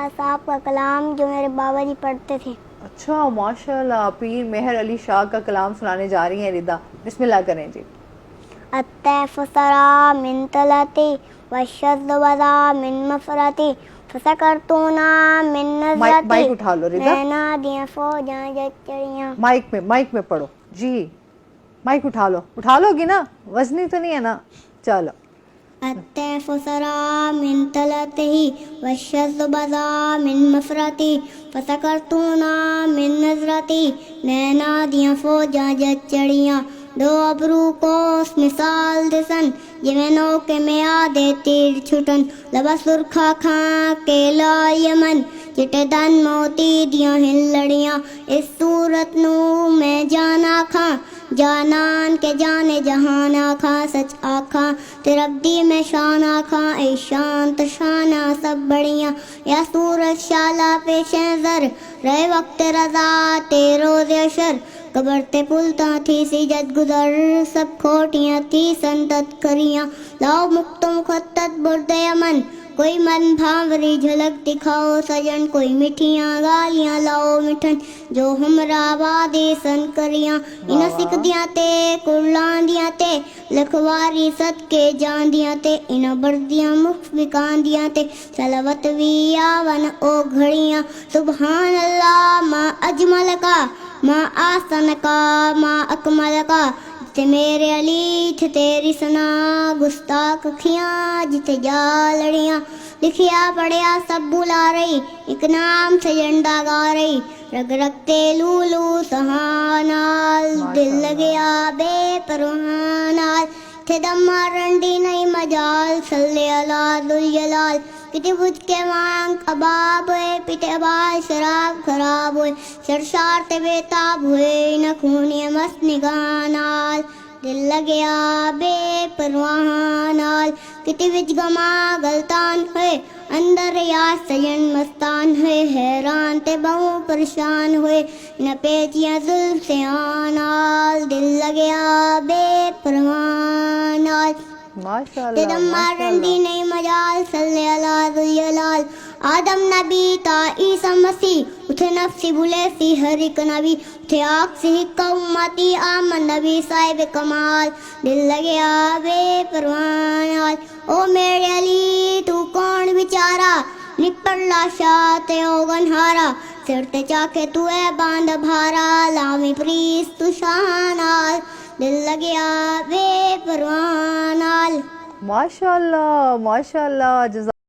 साहब का कलाम जो मेरे बाबा जी पढ़ते थे। अच्छा माशाल्लाह, पीर मेहर अली शाह का कलाम सुनाने जा रही हैं रिदा, बिस्मिल्लाह करें जी। अत्तैफ़ सरा मिन तलती वश्शज़्ज़ वज़ा मिन मफ़रती फ़सकरतूना मिन नज़रती माइक उठा लो रिदा, नैना दियाँ फ़ौजां जचड़ियाँ। माइक में पढ़ो जी, माइक उठा लोगी ना, वजनी तो नहीं है ना, चलो। अत्तैफ़ सरा मिन तलती वश्शज़्ज़ वज़ा मिन मफ़रती फ़सकरतूना मिन नज़रती नैना दियाँ फ़ौजां जचड़ियाँ। दो अबरू कोस मिसाल दिसन जिवें नौके में आदे तीर छुटन लबा सुरखा खां के लाल यमन चिटे दन मोती दियां हिलड़ियां। इस सूरत नू मैं जाना खां जानान के जाने जहान आखा सच आखा तेरा दी में शान आखा ए शांत शाना सब बढ़िया। या सूरत शाला पेशे जर रहे वक्त रजा तेरो अशर कबर ते पुलता थी सी जद गुजर सब खोटियां थी संतत करियां। लाओ मुक्तो मुखत्तत बुर्दे अमन कोई मन भावरी झलक दिखाओ सजन कोई मिठियां गालियां लाओ मिठन जो हमरा वादे सन करियां। इन सिक दियां ते कुर्लां दियां ते लखवारी सद के जान दियां ते इन बर्दियां मुख बिकान दियां ते सलवत वी आवन ओ घड़ियां। सुबहान अल्लाह माँ अजमल का माँ आसन का माँ अकमल का जिते मेरे अली थे तेरी सना गुस्ताख अखियाँ जिते जा लड़ियाँ। लिखिया पढ़िया सब बुला रही एक नाम से झंडा गा रही रग रगते लूलू सहानाल दिल लगे बेपरवाह नाल थे दम्मा रंडी नहीं मजाल सल्ले अला दुल जलाल। किते बुझ के मांग कबाब हुए पिते बाल शराब खराब हुए सरशार ते बेताब हुए न खूनिया मस्त निगाह नाल दिल लगे बेपरवाह नाल। किते विच गमा गलतान हुए अंदर यार सजन मस्तान हुए हैरान ते बहु परेशान हुए न पेचियां जुल्फ से आनाल दिल लगे बेपरवाह नाल। माशाल्लाह माशाल्लाह। नहीं मजाल सल्ले अला दुल जलाल। आदम नबी ता ईसा मसीह उठे नफ्सी बुले सी हर एक नबी उठे आख से उम्मती आमन नबी साहिब कमाल दिल लगे बेपरवाह नाल। ओ मेरे अली तू कौन बेचारा निपट लाशा ते ओगन हारा सिर ते चाके तू है बांध भारा लामी प्रीस तू शानाल दिल लगे बेपरवाह नाल। माशाल्लाह माशाल्लाह।